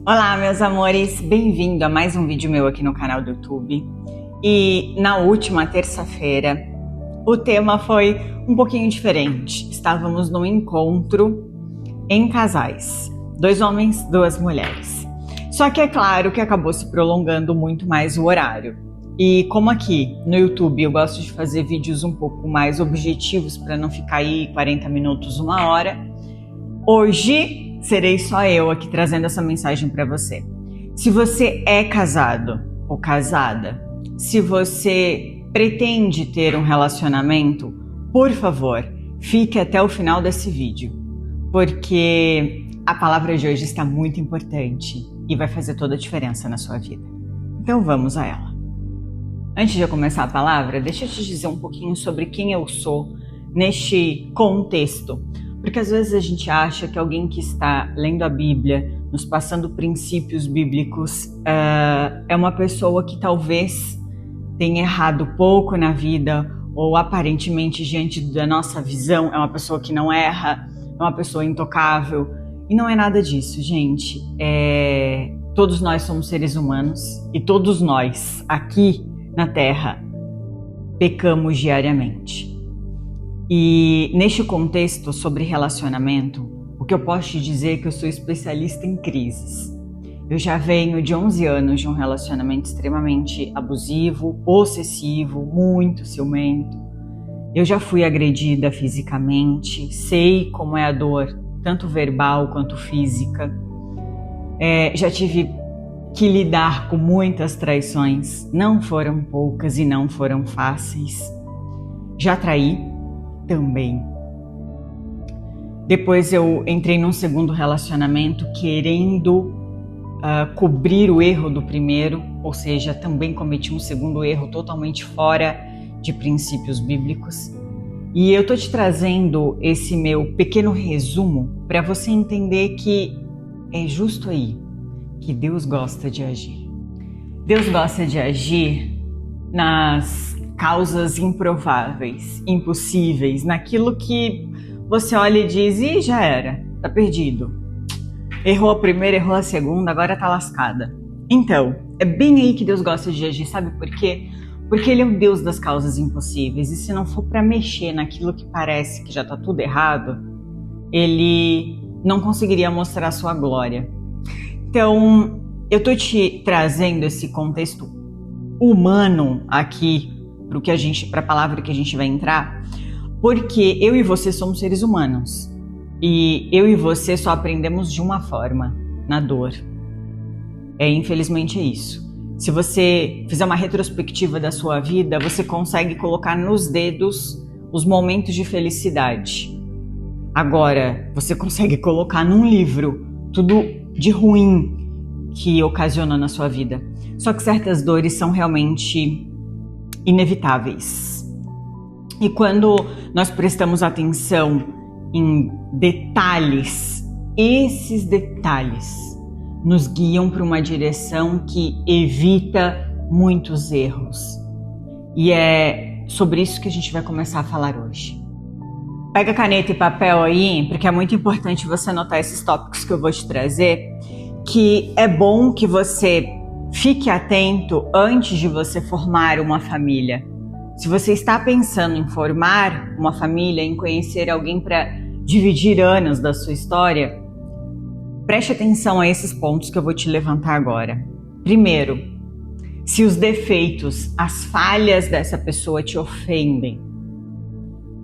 Olá, meus amores, bem-vindo a mais um vídeo meu aqui no canal do YouTube. E na última terça-feira, o tema foi um pouquinho diferente. Estávamos num encontro em casais, 2 homens, 2 mulheres. Só que é claro que acabou se prolongando muito mais o horário. E como aqui no YouTube eu gosto de fazer vídeos um pouco mais objetivos para não ficar aí 40 minutos, 1 hora, hoje serei só eu aqui trazendo essa mensagem para você. Se você é casado ou casada, se você pretende ter um relacionamento, por favor, fique até o final desse vídeo, porque a palavra de hoje está muito importante e vai fazer toda a diferença na sua vida. Então vamos a ela. Antes de eu começar a palavra, deixa eu te dizer um pouquinho sobre quem eu sou neste contexto. Porque às vezes a gente acha que alguém que está lendo a Bíblia, nos passando princípios bíblicos, é uma pessoa que talvez tenha errado pouco na vida, ou aparentemente, diante da nossa visão, é uma pessoa que não erra, é uma pessoa intocável. E não é nada disso, gente. Todos nós somos seres humanos e todos nós, aqui na Terra, pecamos diariamente. E neste contexto sobre relacionamento, o que eu posso te dizer é que eu sou especialista em crises. Eu já venho de 11 anos de um relacionamento extremamente abusivo, possessivo, muito ciumento. Eu já fui agredida fisicamente, sei como é a dor, tanto verbal quanto física. Já tive que lidar com muitas traições, não foram poucas e não foram fáceis. Já traí também. Depois eu entrei num segundo relacionamento querendo cobrir o erro do primeiro, ou seja, também cometi um segundo erro totalmente fora de princípios bíblicos. E eu tô te trazendo esse meu pequeno resumo para você entender que é justo aí que Deus gosta de agir. Deus gosta de agir nas causas improváveis, impossíveis, naquilo que você olha e diz, e já era, tá perdido. Errou a primeira, errou a segunda, agora tá lascada. Então, é bem aí que Deus gosta de agir, sabe por quê? Porque Ele é o Deus das causas impossíveis, e se não for para mexer naquilo que parece que já tá tudo errado, Ele não conseguiria mostrar a sua glória. Então, eu tô te trazendo esse contexto humano aqui para a palavra que a gente vai entrar, porque eu e você somos seres humanos e eu e você só aprendemos de uma forma, na dor. Infelizmente é isso. Se você fizer uma retrospectiva da sua vida, você consegue colocar nos dedos os momentos de felicidade. Agora, você consegue colocar num livro tudo de ruim que ocasiona na sua vida. Só que certas dores são realmente inevitáveis. E quando nós prestamos atenção em detalhes, esses detalhes nos guiam para uma direção que evita muitos erros. E é sobre isso que a gente vai começar a falar hoje. Pega caneta e papel aí, porque é muito importante você anotar esses tópicos que eu vou te trazer, que é bom que você fique atento antes de você formar uma família. Se você está pensando em formar uma família, em conhecer alguém para dividir anos da sua história, preste atenção a esses pontos que eu vou te levantar agora. Primeiro, se os defeitos, as falhas dessa pessoa te ofendem.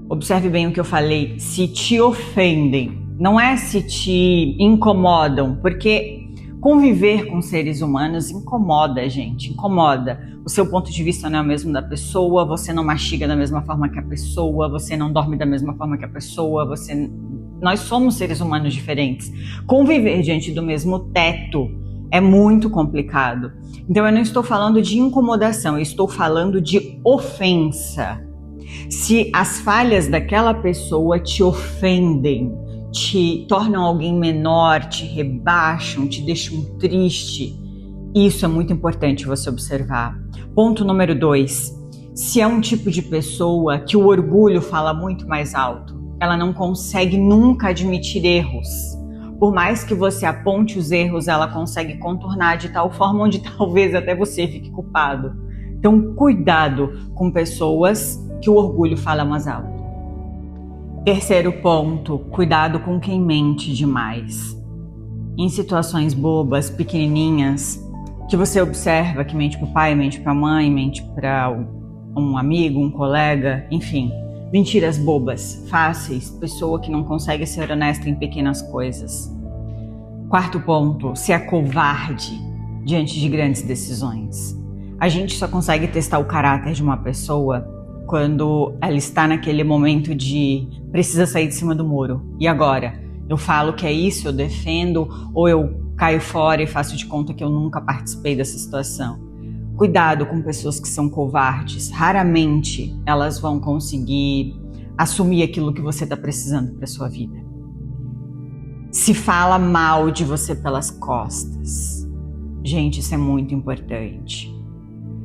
Observe bem o que eu falei, se te ofendem, não é se te incomodam, porque conviver com seres humanos incomoda, gente, incomoda. O seu ponto de vista não é o mesmo da pessoa, você não mastiga da mesma forma que a pessoa, você não dorme da mesma forma que a pessoa, nós somos seres humanos diferentes. Conviver diante do mesmo teto é muito complicado. Então eu não estou falando de incomodação, eu estou falando de ofensa. Se as falhas daquela pessoa te ofendem, te tornam alguém menor, te rebaixam, te deixam triste, isso é muito importante você observar. Ponto número 2, se é um tipo de pessoa que o orgulho fala muito mais alto, ela não consegue nunca admitir erros, por mais que você aponte os erros, ela consegue contornar de tal forma onde talvez até você fique culpado. Então, cuidado com pessoas que o orgulho fala mais alto. Terceiro ponto, cuidado com quem mente demais. Em situações bobas, pequenininhas, que você observa que mente para o pai, mente para a mãe, mente para um amigo, um colega, enfim. Mentiras bobas, fáceis, pessoa que não consegue ser honesta em pequenas coisas. Quarto ponto, se acovarde diante de grandes decisões. A gente só consegue testar o caráter de uma pessoa quando ela está naquele momento de precisa sair de cima do muro. E agora? Eu falo que é isso, eu defendo, ou eu caio fora e faço de conta que eu nunca participei dessa situação. Cuidado com pessoas que são covardes. Raramente elas vão conseguir assumir aquilo que você está precisando para sua vida. Se fala mal de você pelas costas. Gente, isso é muito importante.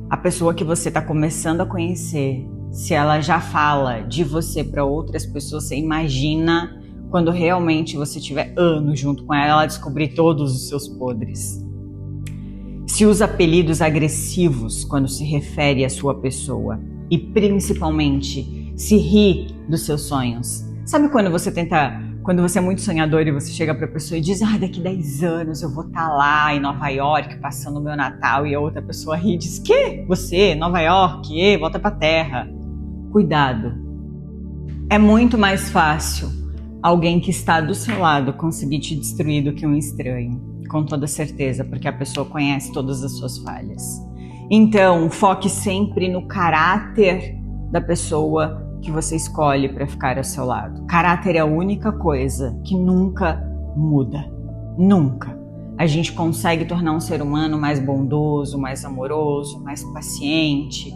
A pessoa que você está começando a conhecer, se ela já fala de você para outras pessoas, você imagina quando realmente você tiver anos junto com ela, ela descobrir todos os seus podres. Se usa apelidos agressivos quando se refere à sua pessoa e principalmente se ri dos seus sonhos. Sabe quando você é muito sonhador e você chega pra pessoa e diz, daqui 10 anos eu vou estar lá em Nova York passando o meu Natal, e a outra pessoa ri e diz, que? Você, Nova York? Volta pra terra. Cuidado. É muito mais fácil alguém que está do seu lado conseguir te destruir do que um estranho, com toda certeza, porque a pessoa conhece todas as suas falhas. Então, foque sempre no caráter da pessoa que você escolhe para ficar ao seu lado. Caráter é a única coisa que nunca muda. Nunca. A gente consegue tornar um ser humano mais bondoso, mais amoroso, mais paciente.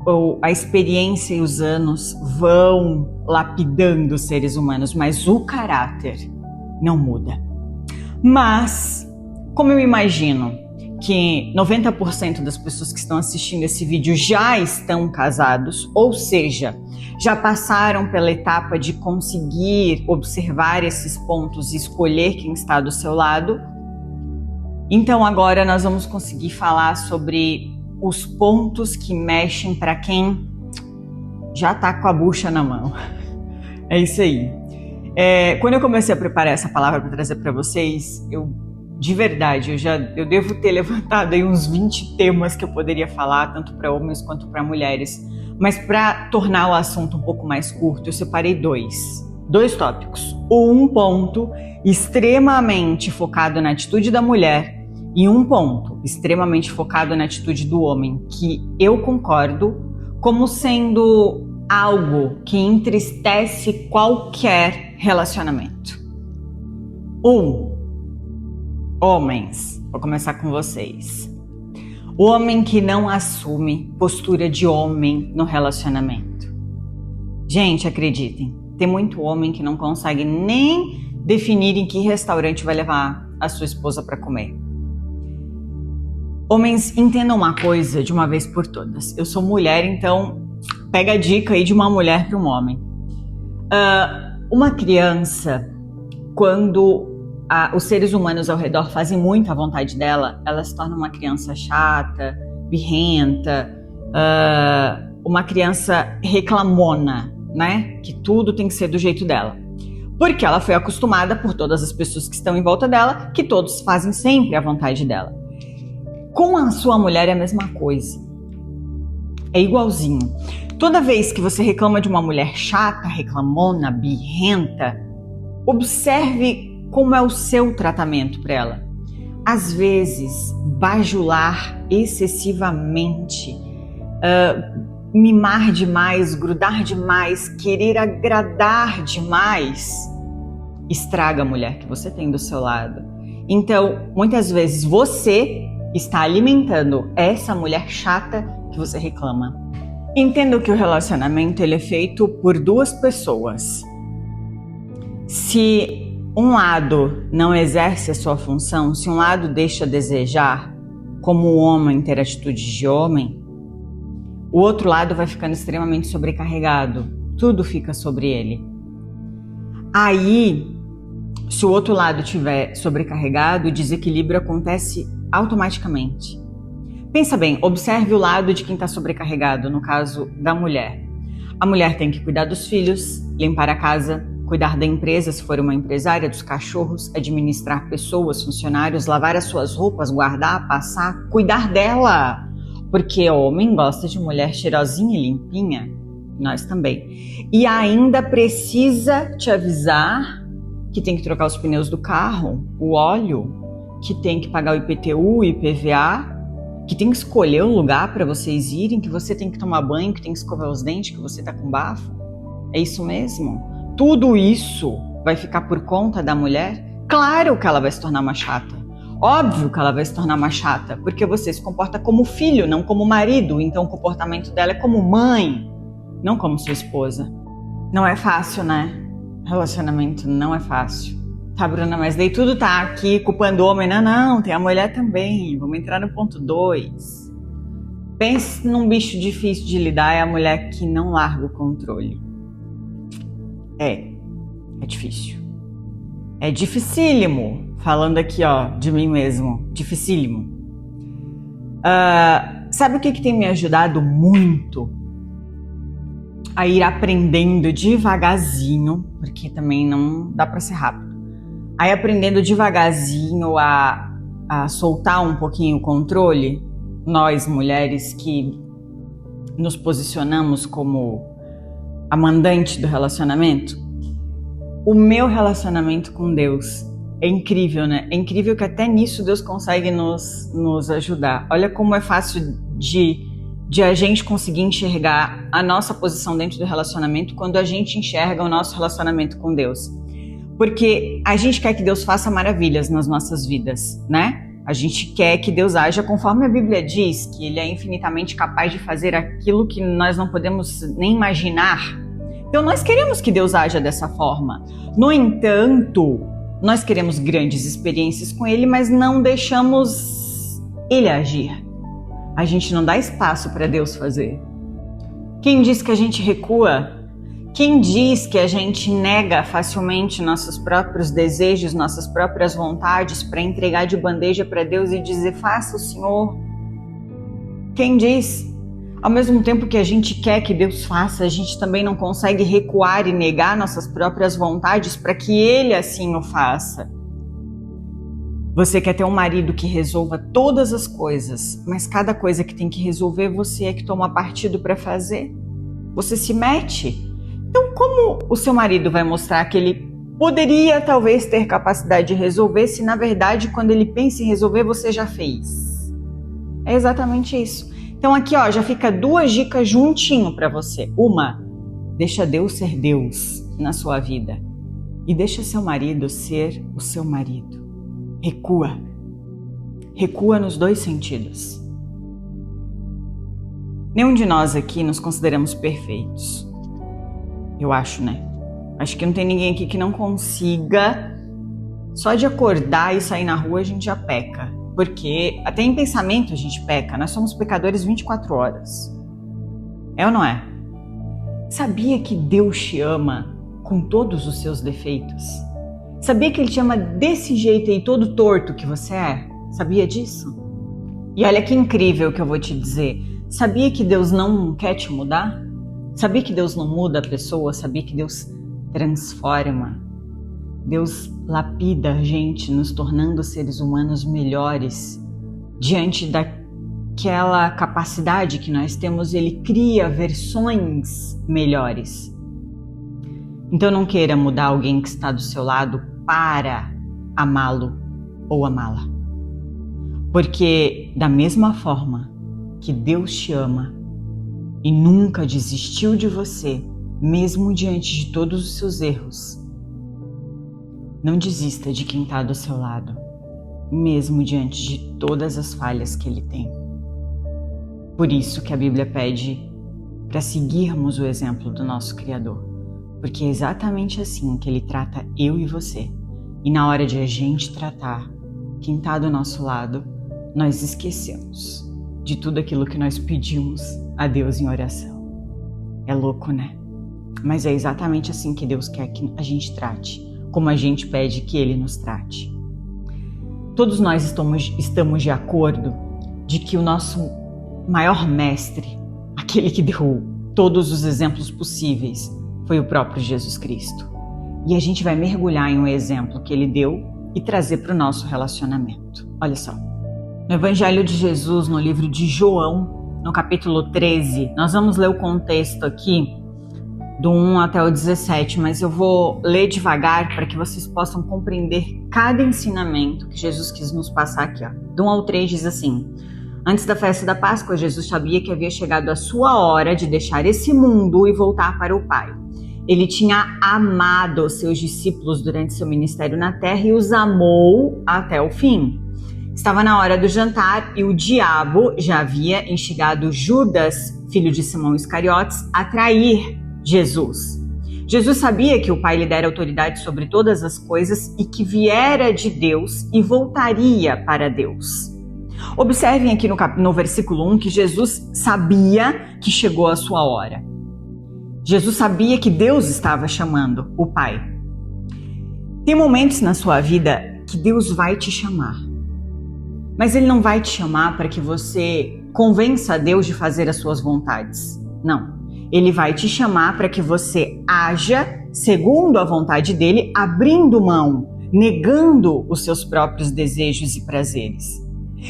Ou a experiência e os anos vão lapidando os seres humanos, mas o caráter não muda. Mas, como eu imagino que 90% das pessoas que estão assistindo esse vídeo já estão casados, ou seja, já passaram pela etapa de conseguir observar esses pontos e escolher quem está do seu lado, então agora nós vamos conseguir falar sobre os pontos que mexem para quem já tá com a bucha na mão. É isso aí. Quando eu comecei a preparar essa palavra para trazer para vocês, de verdade, eu devo ter levantado aí uns 20 temas que eu poderia falar, tanto para homens quanto para mulheres. Mas para tornar o assunto um pouco mais curto, eu separei dois tópicos. Um ponto extremamente focado na atitude da mulher e um ponto extremamente focado na atitude do homem, que eu concordo como sendo algo que entristece qualquer relacionamento. Homens, vou começar com vocês. O homem que não assume postura de homem no relacionamento. Gente, acreditem, tem muito homem que não consegue nem definir em que restaurante vai levar a sua esposa para comer. Homens, entendam uma coisa de uma vez por todas. Eu sou mulher, então pega a dica aí de uma mulher para um homem. Uma criança, quando os seres humanos ao redor fazem muito à vontade dela, ela se torna uma criança chata, birrenta, uma criança reclamona, né? Que tudo tem que ser do jeito dela. Porque ela foi acostumada por todas as pessoas que estão em volta dela, que todos fazem sempre à vontade dela. Com a sua mulher é a mesma coisa. É igualzinho. Toda vez que você reclama de uma mulher chata, reclamona, birrenta, observe como é o seu tratamento para ela. Às vezes, bajular excessivamente, mimar demais, grudar demais, querer agradar demais, estraga a mulher que você tem do seu lado. Então, muitas vezes você está alimentando essa mulher chata que você reclama. Entenda que o relacionamento ele é feito por duas pessoas. Se um lado não exerce a sua função, se um lado deixa a desejar, como o homem ter atitude de homem, o outro lado vai ficando extremamente sobrecarregado. Tudo fica sobre ele. Aí, Se o outro lado estiver sobrecarregado, o desequilíbrio acontece automaticamente. Pensa bem, observe o lado de quem está sobrecarregado, no caso da mulher. A mulher tem que cuidar dos filhos, limpar a casa, cuidar da empresa, se for uma empresária, dos cachorros, administrar pessoas, funcionários, lavar as suas roupas, guardar, passar, cuidar dela. Porque homem gosta de mulher cheirosinha e limpinha, nós também. E ainda precisa te avisar que tem que trocar os pneus do carro, o óleo, que tem que pagar o IPTU, IPVA, que tem que escolher um lugar para vocês irem, que você tem que tomar banho, que tem que escovar os dentes, que você tá com bafo. É isso mesmo? Tudo isso vai ficar por conta da mulher? Claro que ela vai se tornar uma chata. Óbvio que ela vai se tornar uma chata, porque você se comporta como filho, não como marido. Então o comportamento dela é como mãe, não como sua esposa. Não é fácil, né? Relacionamento não é fácil. Tá, Bruna, mas daí tudo tá aqui culpando o homem. Não, tem a mulher também. Vamos entrar no ponto 2. Pense num bicho difícil de lidar, é a mulher que não larga o controle. É difícil. É dificílimo. Falando aqui, ó, de mim mesmo. Dificílimo. Sabe o que tem me ajudado muito? A ir aprendendo devagarzinho, porque também não dá para ser rápido. Aí aprendendo devagarzinho a soltar um pouquinho o controle, nós mulheres que nos posicionamos como a mandante do relacionamento. O meu relacionamento com Deus é incrível, né? É incrível que até nisso Deus consegue nos ajudar. Olha como é fácil de a gente conseguir enxergar a nossa posição dentro do relacionamento quando a gente enxerga o nosso relacionamento com Deus. Porque a gente quer que Deus faça maravilhas nas nossas vidas, né? A gente quer que Deus haja conforme a Bíblia diz, que Ele é infinitamente capaz de fazer aquilo que nós não podemos nem imaginar. Então nós queremos que Deus haja dessa forma. No entanto, nós queremos grandes experiências com Ele, mas não deixamos Ele agir. A gente não dá espaço para Deus fazer. Quem diz que a gente recua? Quem diz que a gente nega facilmente nossos próprios desejos, nossas próprias vontades para entregar de bandeja para Deus e dizer, faça o Senhor? Quem diz? Ao mesmo tempo que a gente quer que Deus faça, a gente também não consegue recuar e negar nossas próprias vontades para que Ele assim o faça. Você quer ter um marido que resolva todas as coisas, mas cada coisa que tem que resolver você é que toma partido para fazer. Você se mete. Então, como o seu marido vai mostrar que ele poderia talvez ter capacidade de resolver se, na verdade, quando ele pensa em resolver, você já fez? É exatamente isso. Então, aqui, ó, já fica 2 dicas juntinho para você. Uma, deixa Deus ser Deus na sua vida. E deixa seu marido ser o seu marido. Recua. Recua nos 2 sentidos. Nenhum de nós aqui nos consideramos perfeitos. Eu acho, né? Acho que não tem ninguém aqui que não consiga. Só de acordar e sair na rua a gente já peca. Porque até em pensamento a gente peca. Nós somos pecadores 24 horas. É ou não é? Sabia que Deus te ama com todos os seus defeitos? Sabia que Ele te ama desse jeito aí, todo torto que você é? Sabia disso? E olha que incrível que eu vou te dizer. Sabia que Deus não quer te mudar? Sabia que Deus não muda a pessoa? Sabia que Deus transforma? Deus lapida a gente, nos tornando seres humanos melhores. Diante daquela capacidade que nós temos, Ele cria versões melhores. Então não queira mudar alguém que está do seu lado para amá-lo ou amá-la. Porque da mesma forma que Deus te ama e nunca desistiu de você, mesmo diante de todos os seus erros, não desista de quem está do seu lado, mesmo diante de todas as falhas que ele tem. Por isso que a Bíblia pede para seguirmos o exemplo do nosso Criador. Porque é exatamente assim que Ele trata eu e você. E na hora de a gente tratar quem está do nosso lado, nós esquecemos de tudo aquilo que nós pedimos a Deus em oração. É louco, né? Mas é exatamente assim que Deus quer que a gente trate como a gente pede que Ele nos trate. Todos nós estamos de acordo de que o nosso maior mestre, aquele que deu todos os exemplos possíveis, foi o próprio Jesus Cristo. E a gente vai mergulhar em um exemplo que Ele deu e trazer para o nosso relacionamento. Olha só. No Evangelho de Jesus, no livro de João, no capítulo 13, nós vamos ler o contexto aqui do 1 até o 17, mas eu vou ler devagar para que vocês possam compreender cada ensinamento que Jesus quis nos passar aqui. Do 1 ao 3 diz assim: Antes da festa da Páscoa, Jesus sabia que havia chegado a sua hora de deixar esse mundo e voltar para o Pai. Ele tinha amado os seus discípulos durante seu ministério na terra e os amou até o fim. Estava na hora do jantar e o diabo já havia instigado Judas, filho de Simão Iscariotes, a trair Jesus. Jesus sabia que o Pai lhe dera autoridade sobre todas as coisas e que viera de Deus e voltaria para Deus. Observem aqui no versículo 1 que Jesus sabia que chegou a sua hora. Jesus sabia que Deus estava chamando o Pai. Tem momentos na sua vida que Deus vai te chamar, mas Ele não vai te chamar para que você convença a Deus de fazer as suas vontades. Não. Ele vai te chamar para que você haja segundo a vontade dele, abrindo mão, negando os seus próprios desejos e prazeres.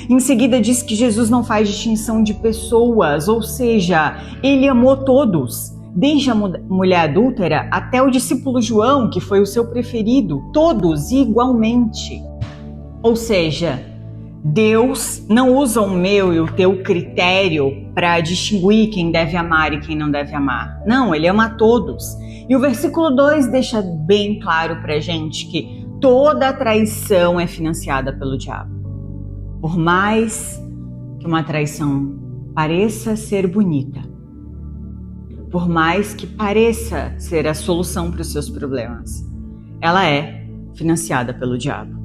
Em seguida diz que Jesus não faz distinção de pessoas, ou seja, Ele amou todos, desde a mulher adúltera até o discípulo João, que foi o seu preferido, todos igualmente. Ou seja, Deus não usa o meu e o teu critério para distinguir quem deve amar e quem não deve amar. Não, Ele ama a todos. E o versículo 2 deixa bem claro para a gente que toda traição é financiada pelo diabo. Por mais que uma traição pareça ser bonita, por mais que pareça ser a solução para os seus problemas, ela é financiada pelo diabo.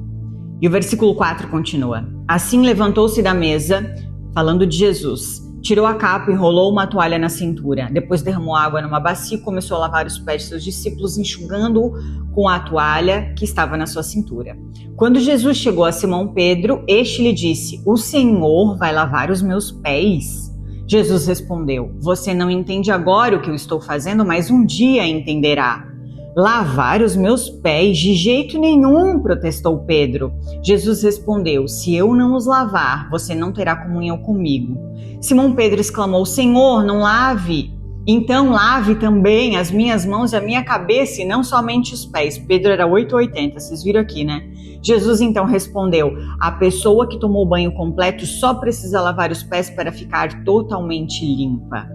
E o versículo 4 continua: Assim levantou-se da mesa, falando de Jesus, tirou a capa, enrolou uma toalha na cintura, depois derramou água numa bacia e começou a lavar os pés de seus discípulos, enxugando-o com a toalha que estava na sua cintura. Quando Jesus chegou a Simão Pedro, este lhe disse: O Senhor vai lavar os meus pés? Jesus respondeu: Você não entende agora o que eu estou fazendo, mas um dia entenderá. Lavar os meus pés? De jeito nenhum, protestou Pedro. Jesus respondeu: Se eu não os lavar, você não terá comunhão comigo. Simão Pedro exclamou: Senhor, não lave. Então lave também as minhas mãos e a minha cabeça e não somente os pés. Pedro era 8,80, vocês viram aqui, né? Jesus então respondeu: A pessoa que tomou banho completo só precisa lavar os pés para ficar totalmente limpa.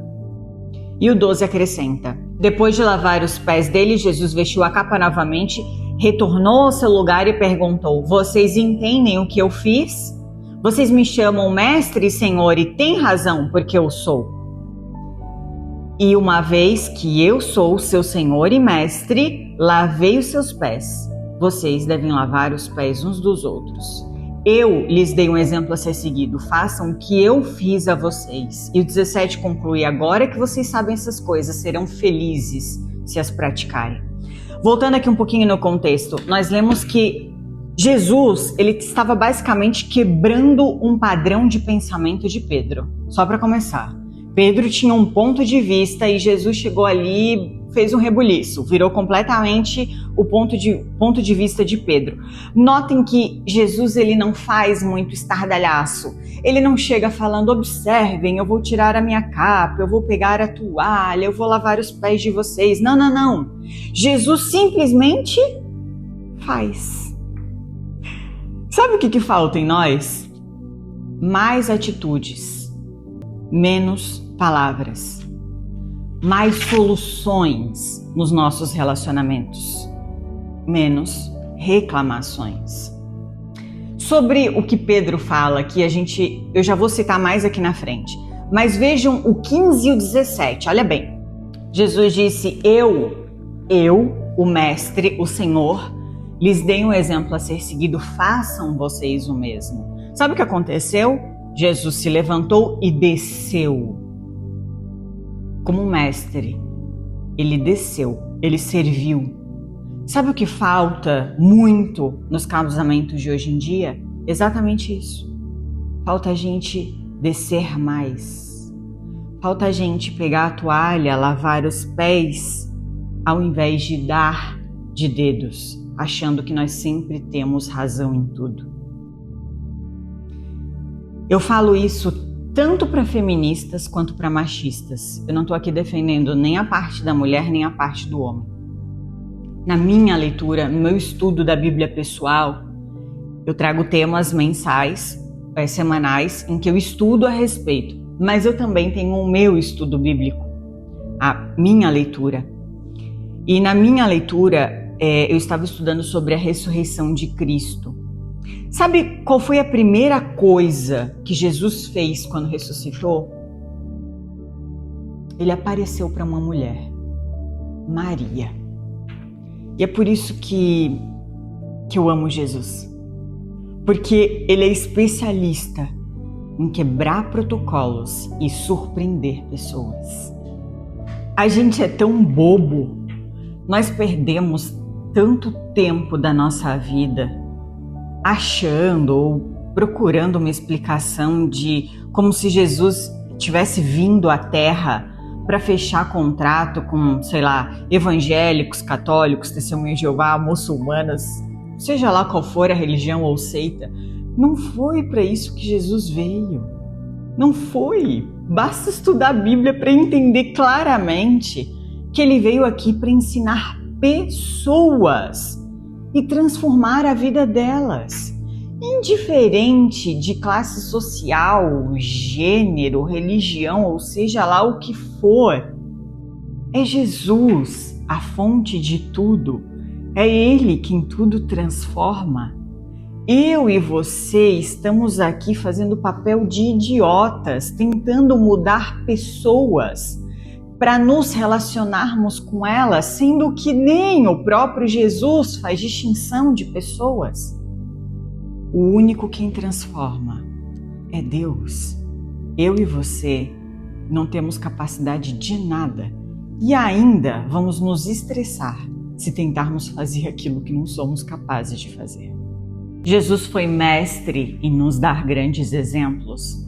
E o 12 acrescenta: Depois de lavar os pés dele, Jesus vestiu a capa novamente, retornou ao seu lugar e perguntou: Vocês entendem o que eu fiz? Vocês me chamam mestre e senhor e têm razão, porque eu sou. E uma vez que eu sou seu senhor e mestre, lavei os seus pés. Vocês devem lavar os pés uns dos outros. Eu lhes dei um exemplo a ser seguido, façam o que eu fiz a vocês. E o 17 conclui: Agora que vocês sabem essas coisas, serão felizes se as praticarem. Voltando aqui um pouquinho no contexto, nós lemos que Jesus, ele estava basicamente quebrando um padrão de pensamento de Pedro. Só para começar, Pedro tinha um ponto de vista e Jesus chegou ali, fez um rebuliço, virou completamente o ponto de vista de Pedro. Notem que Jesus, ele não faz muito estardalhaço. Ele não chega falando: observem, eu vou tirar a minha capa, eu vou pegar a toalha, eu vou lavar os pés de vocês. Não, não, não. Jesus simplesmente faz. Sabe o que falta em nós? Mais atitudes, menos palavras. Mais soluções nos nossos relacionamentos, menos reclamações. Sobre o que Pedro fala, que eu já vou citar mais aqui na frente, mas vejam o 15 e o 17, olha bem. Jesus disse: Eu, o mestre, o Senhor, lhes dei um exemplo a ser seguido, façam vocês o mesmo. Sabe o que aconteceu? Jesus se levantou e desceu. Como mestre, ele desceu, ele serviu. Sabe o que falta muito nos casamentos de hoje em dia? Exatamente isso. Falta a gente descer mais. Falta a gente pegar a toalha, lavar os pés, ao invés de dar de dedos, achando que nós sempre temos razão em tudo. Eu falo isso tanto para feministas quanto para machistas. Eu não estou aqui defendendo nem a parte da mulher, nem a parte do homem. Na minha leitura, no meu estudo da Bíblia pessoal, eu trago temas mensais, semanais, em que eu estudo a respeito. Mas eu também tenho o meu estudo bíblico, a minha leitura. E na minha leitura, eu estava estudando sobre a ressurreição de Cristo. Sabe qual foi a primeira coisa que Jesus fez quando ressuscitou? Ele apareceu para uma mulher, Maria. E é por isso que eu amo Jesus. Porque ele é especialista em quebrar protocolos e surpreender pessoas. A gente é tão bobo, nós perdemos tanto tempo da nossa vida achando ou procurando uma explicação de como se Jesus tivesse vindo à Terra para fechar contrato com, sei lá, evangélicos, católicos, testemunhas de Jeová, muçulmanas, seja lá qual for a religião ou seita. Não foi para isso que Jesus veio. Não foi. Basta estudar a Bíblia para entender claramente que ele veio aqui para ensinar pessoas e transformar a vida delas. Indiferente de classe social, gênero, religião, ou seja lá o que for. É Jesus a fonte de tudo. É Ele quem tudo transforma. Eu e você estamos aqui fazendo papel de idiotas, tentando mudar pessoas para nos relacionarmos com elas, sendo que nem o próprio Jesus faz distinção de pessoas. O único quem transforma é Deus. Eu e você não temos capacidade de nada e ainda vamos nos estressar se tentarmos fazer aquilo que não somos capazes de fazer. Jesus foi mestre em nos dar grandes exemplos,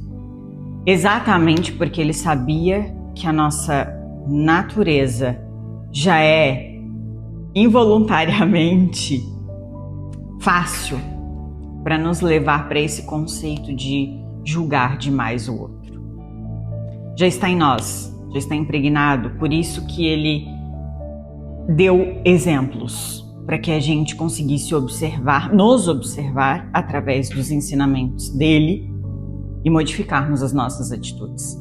exatamente porque ele sabia que a nossa natureza já é involuntariamente fácil para nos levar para esse conceito de julgar demais o outro. Já está em nós, já está impregnado, por isso que ele deu exemplos para que a gente conseguisse nos observar através dos ensinamentos dele e modificarmos as nossas atitudes.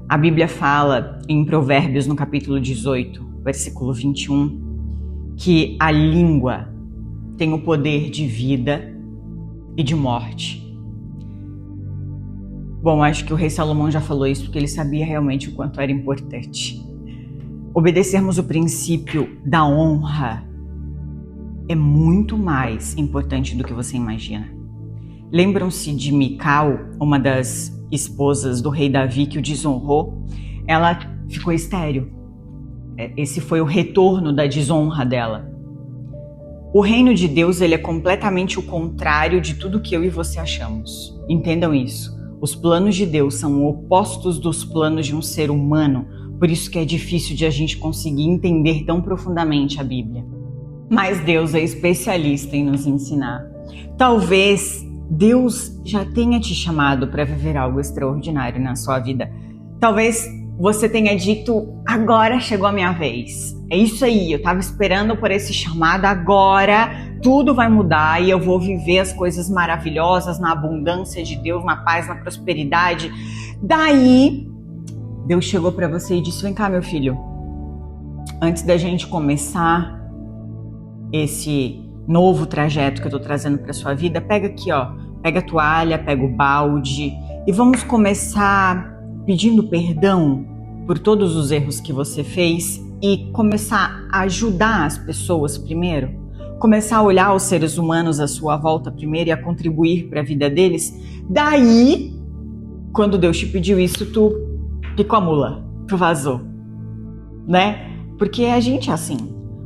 A Bíblia fala em Provérbios, no capítulo 18, versículo 21, que a língua tem o poder de vida e de morte. Bom, acho que o rei Salomão já falou isso porque ele sabia realmente o quanto era importante. Obedecermos o princípio da honra é muito mais importante do que você imagina. Lembram-se de Mical, uma das esposas do rei Davi que o desonrou? Ela ficou estéril. Esse foi o retorno da desonra dela. O reino de Deus, ele é completamente o contrário de tudo que eu e você achamos. Entendam isso. Os planos de Deus são opostos dos planos de um ser humano. Por isso que é difícil de a gente conseguir entender tão profundamente a Bíblia. Mas Deus é especialista em nos ensinar. Talvez Deus já tenha te chamado para viver algo extraordinário na sua vida. Talvez você tenha dito, agora chegou a minha vez. É isso aí, eu estava esperando por esse chamado, agora tudo vai mudar e eu vou viver as coisas maravilhosas na abundância de Deus, na paz, na prosperidade. Daí, Deus chegou para você e disse, vem cá, meu filho, antes da gente começar esse novo trajeto que eu estou trazendo para sua vida, pega aqui, ó, pega a toalha, pega o balde e vamos começar pedindo perdão por todos os erros que você fez e começar a ajudar as pessoas primeiro, começar a olhar os seres humanos à sua volta primeiro e a contribuir para a vida deles. Daí, quando Deus te pediu isso, tu picou a mula, tu vazou, né? Porque a gente é assim.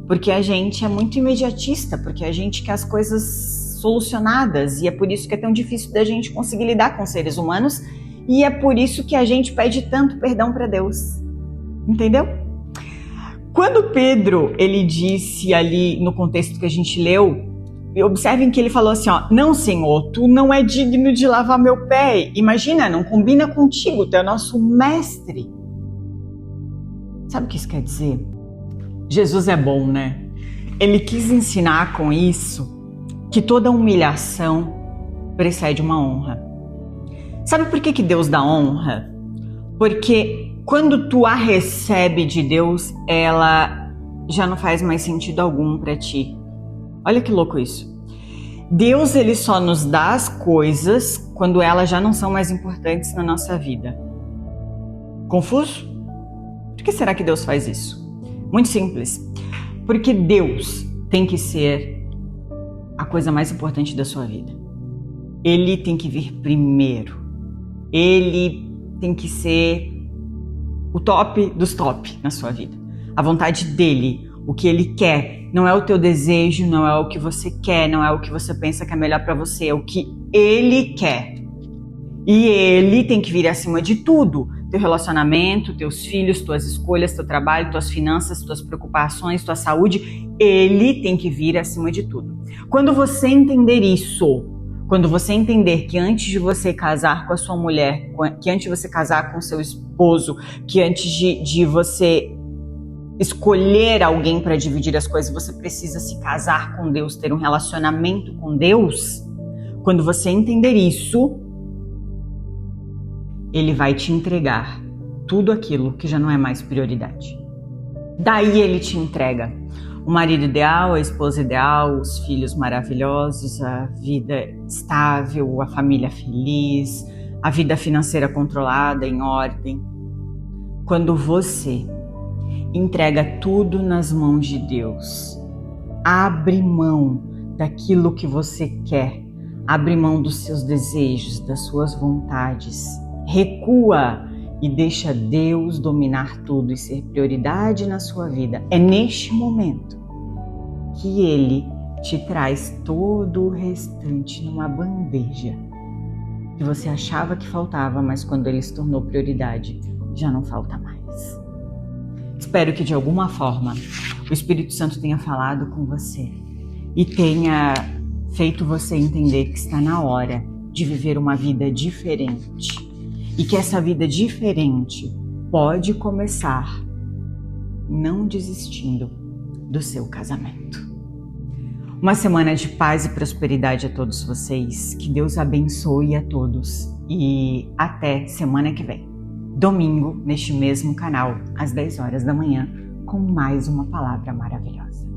porque a gente é muito imediatista, porque a gente quer as coisas solucionadas e é por isso que é tão difícil da gente conseguir lidar com seres humanos e é por isso que a gente pede tanto perdão para Deus. Entendeu? Quando Pedro, ele disse ali no contexto que a gente leu, observem que ele falou assim, ó, não, Senhor, tu não é digno de lavar meu pé. Imagina, não combina contigo, tu é o nosso mestre. Sabe o que isso quer dizer? Jesus é bom, né? Ele quis ensinar com isso que toda humilhação precede uma honra. Sabe por que Deus dá honra? Porque quando tu a recebe de Deus, ela já não faz mais sentido algum para ti. Olha que louco isso. Deus, ele só nos dá as coisas quando elas já não são mais importantes na nossa vida. Confuso? Por que será que Deus faz isso? Muito simples. Porque Deus tem que ser a coisa mais importante da sua vida. Ele tem que vir primeiro. Ele tem que ser o top dos top na sua vida. A vontade dele, o que ele quer, não é o teu desejo, não é o que você quer, não é o que você pensa que é melhor para você, é o que ele quer. E ele tem que vir acima de tudo. Teu relacionamento, teus filhos, tuas escolhas, teu trabalho, tuas finanças, tuas preocupações, tua saúde, ele tem que vir acima de tudo. Quando você entender isso, quando você entender que antes de você casar com a sua mulher, que antes de você casar com o seu esposo, que antes de você escolher alguém para dividir as coisas, você precisa se casar com Deus, ter um relacionamento com Deus. Quando você entender isso, ele vai te entregar tudo aquilo que já não é mais prioridade. Daí ele te entrega o marido ideal, a esposa ideal, os filhos maravilhosos, a vida estável, a família feliz, a vida financeira controlada, em ordem. Quando você entrega tudo nas mãos de Deus, abre mão daquilo que você quer, abre mão dos seus desejos, das suas vontades, recua e deixa Deus dominar tudo e ser prioridade na sua vida. É neste momento que Ele te traz todo o restante numa bandeja que você achava que faltava, mas quando Ele se tornou prioridade, já não falta mais. Espero que de alguma forma o Espírito Santo tenha falado com você e tenha feito você entender que está na hora de viver uma vida diferente. E que essa vida diferente pode começar não desistindo do seu casamento. Uma semana de paz e prosperidade a todos vocês. Que Deus abençoe a todos. E até semana que vem. Domingo, neste mesmo canal, às 10 horas da manhã, com mais uma palavra maravilhosa.